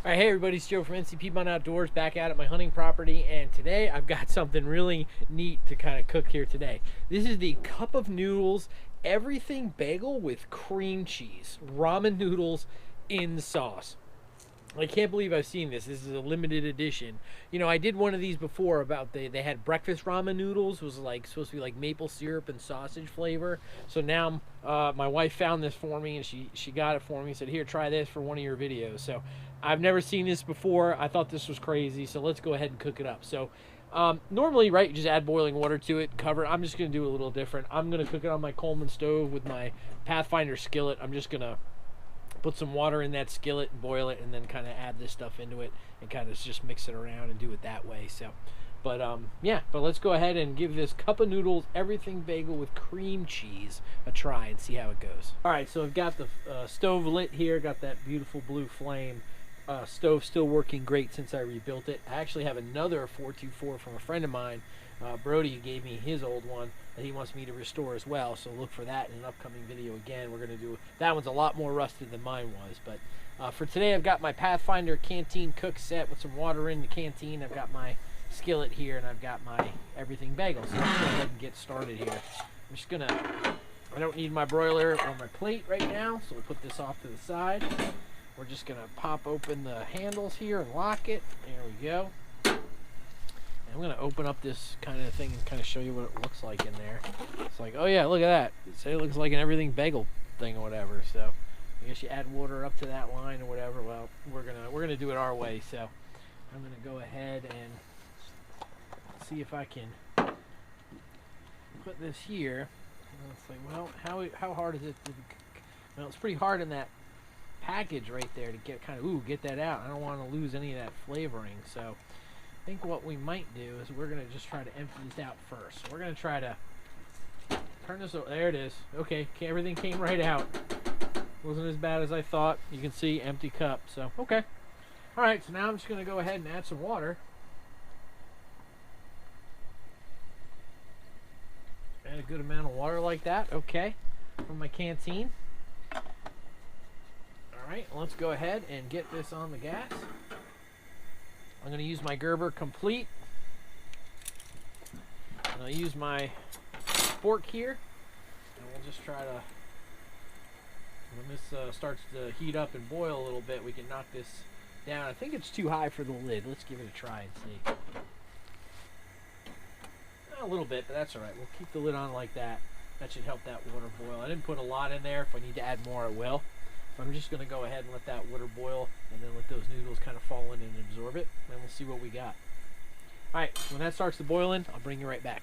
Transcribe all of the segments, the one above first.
All right, hey everybody, it's Joe from NC Piedmont Outdoors, back out at my hunting property, and today I've got something really neat to kind of cook here today. This is the cup of noodles, everything bagel with cream cheese, ramen noodles in sauce. I can't believe I've seen this. This is a limited edition. You know, I did one of these before about they had breakfast ramen noodles. It was like supposed to be like maple syrup and sausage flavor. So now my wife found this for me, and she got it for me and said, here, try this for one of your videos. So I've never seen this before. I thought this was crazy, so let's go ahead and cook it up. So normally, right, you just add boiling water to it, cover it. I'm just going to do it a little different. I'm going to cook it on my Coleman stove with my Pathfinder skillet. I'm just going to put some water in that skillet and boil it, and then kind of add this stuff into it and kind of just mix it around and do it that way. So but yeah, but let's go ahead and give this cup of noodles everything bagel with cream cheese a try and see how it goes. All right, so I've got the stove lit here, got that beautiful blue flame. Stove still working great since I rebuilt it. I actually have another 424 from a friend of mine, Brody, gave me his old one that he wants me to restore as well, so look for that in an upcoming video. Again, we're going to do that. One's a lot more rusted than mine was, but for today I've got my Pathfinder canteen cook set with some water in the canteen. I've got my skillet here, and I've got my everything bagel. So let's go ahead and get started here. I'm just gonna, I don't need my broiler on my plate right now, so we'll put this off to the side. We're just gonna pop open the handles here and lock it. There we go. I'm going to open up this kind of thing and kind of show you what it looks like in there. It's like, oh yeah, look at that. It looks like an everything bagel thing or whatever. So I guess you add water up to that line or whatever. Well, we're gonna do it our way. So I'm going to go ahead and see if I can put this here. And it's like, well, how hard is it to cook? Well, it's pretty hard in that package right there to get that out. I don't want to lose any of that flavoring. So I think what we might do is we're going to just try to empty this out first. So we're going to try to turn this over. There it is. Okay, everything came right out. Wasn't as bad as I thought. You can see, empty cup. So, okay. All right, so now I'm just going to go ahead and add some water. Add a good amount of water like that. Okay, from my canteen. All right, let's go ahead and get this on the gas. I'm going to use my Gerber Complete, and I'll use my fork here, and we'll just try to, when this starts to heat up and boil a little bit, we can knock this down. I think it's too high for the lid. Let's give it a try and see. A little bit, but that's all right. We'll keep the lid on like that. That should help that water boil. I didn't put a lot in there. If I need to add more, I will. I'm just going to go ahead and let that water boil, and then let those noodles kind of fall in and absorb it, and then we'll see what we got. All right, when that starts to boil in, I'll bring you right back.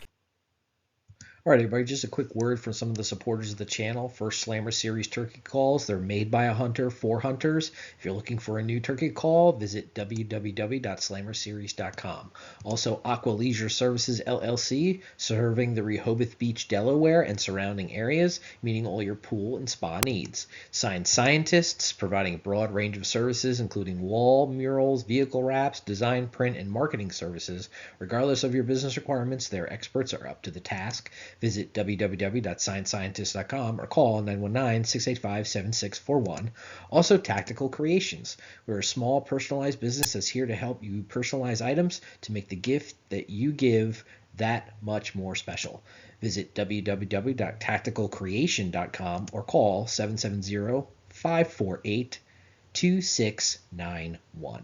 All right, everybody, just a quick word from some of the supporters of the channel. First Slammer Series turkey calls. They're made by a hunter for hunters. If you're looking for a new turkey call, visit www.slammerseries.com. Also, Aqua Leisure Services, LLC, serving the Rehoboth Beach, Delaware, and surrounding areas, meeting all your pool and spa needs. Science Scientists, providing a broad range of services, including wall, murals, vehicle wraps, design, print, and marketing services. Regardless of your business requirements, their experts are up to the task. Visit www.sciencescientist.com or call 919-685-7641. Also, Tactical Creations. We're a small, personalized business that's here to help you personalize items to make the gift that you give that much more special. Visit www.tacticalcreation.com or call 770-548-2691.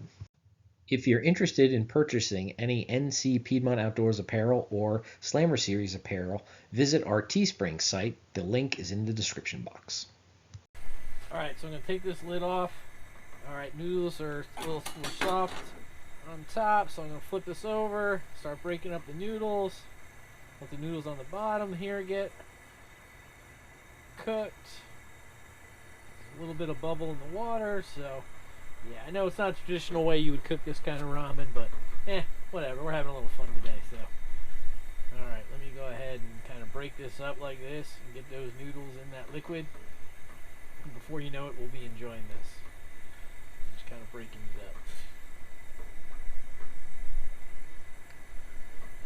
If you're interested in purchasing any NC Piedmont Outdoors apparel or Slammer Series apparel, visit our Teespring site. The link is in the description box. All right, so I'm going to take this lid off. All right, noodles are a little soft on top, so I'm going to flip this over, start breaking up the noodles. Let the noodles on the bottom here get cooked. A little bit of bubble in the water, so yeah, I know it's not the traditional way you would cook this kind of ramen, but whatever. We're having a little fun today, so. Alright, let me go ahead and kind of break this up like this and get those noodles in that liquid. And before you know it, we'll be enjoying this. Just kind of breaking it up.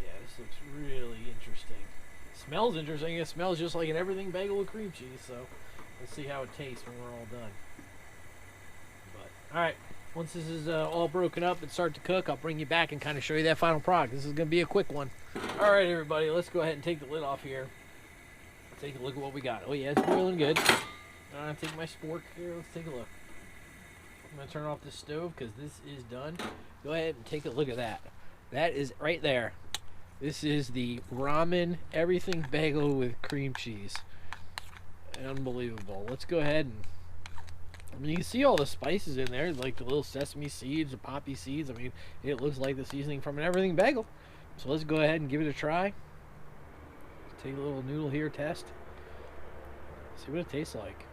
Yeah, this looks really interesting. It smells interesting. It smells just like an everything bagel with cream cheese, so we'll see how it tastes when we're all done. Alright, once this is all broken up and start to cook, I'll bring you back and kind of show you that final product. This is going to be a quick one. All right, everybody, let's go ahead and take the lid off here. Take a look at what we got. Oh, yeah, it's boiling good. I'm going to take my spork here. Let's take a look. I'm going to turn off the stove because this is done. Go ahead and take a look at that. That is right there. This is the ramen everything bagel with cream cheese. Unbelievable. Let's go ahead and, I mean, you can see all the spices in there, like the little sesame seeds, the poppy seeds. I mean, it looks like the seasoning from an everything bagel. So let's go ahead and give it a try. Take a little noodle here, test. See what it tastes like.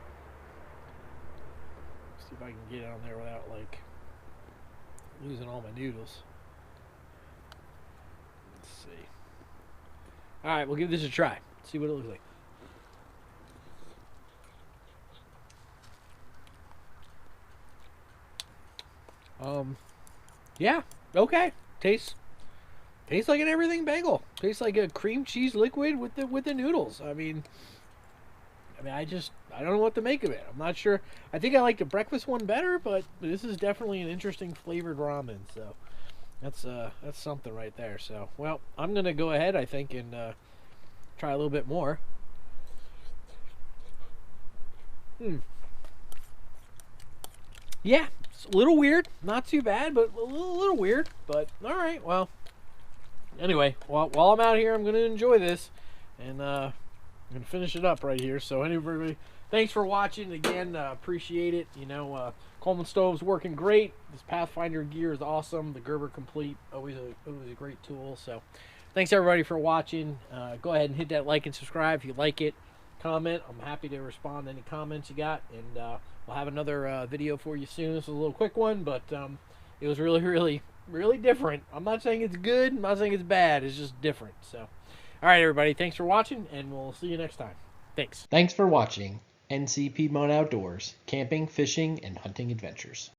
See if I can get it on there without, like, losing all my noodles. Let's see. Alright, we'll give this a try. See what it looks like. Yeah, okay. Tastes like an everything bagel. Tastes like a cream cheese liquid with the noodles. I mean, I don't know what to make of it. I'm not sure. I think I like the breakfast one better, but this is definitely an interesting flavored ramen. So that's something right there. So, well, I'm gonna go ahead, I think, and try a little bit more. Yeah, it's a little weird. Not too bad, but a little weird. But all right, well. Anyway, while I'm out here, I'm going to enjoy this, and I'm going to finish it up right here. So anybody, thanks for watching. Again, appreciate it. You know, Coleman Stove's working great. This Pathfinder gear is awesome. The Gerber Complete, always a great tool. So thanks everybody for watching. Go ahead and hit that like and subscribe if you like it. Comment. I'm happy to respond to any comments you got, and we'll have another video for you soon. This was a little quick one, but it was really different. I'm not saying it's good. I'm not saying it's bad. It's just different. So, all right, everybody. Thanks for watching, and we'll see you next time. Thanks. Thanks for watching NC Piedmont Outdoors, camping, fishing, and hunting adventures.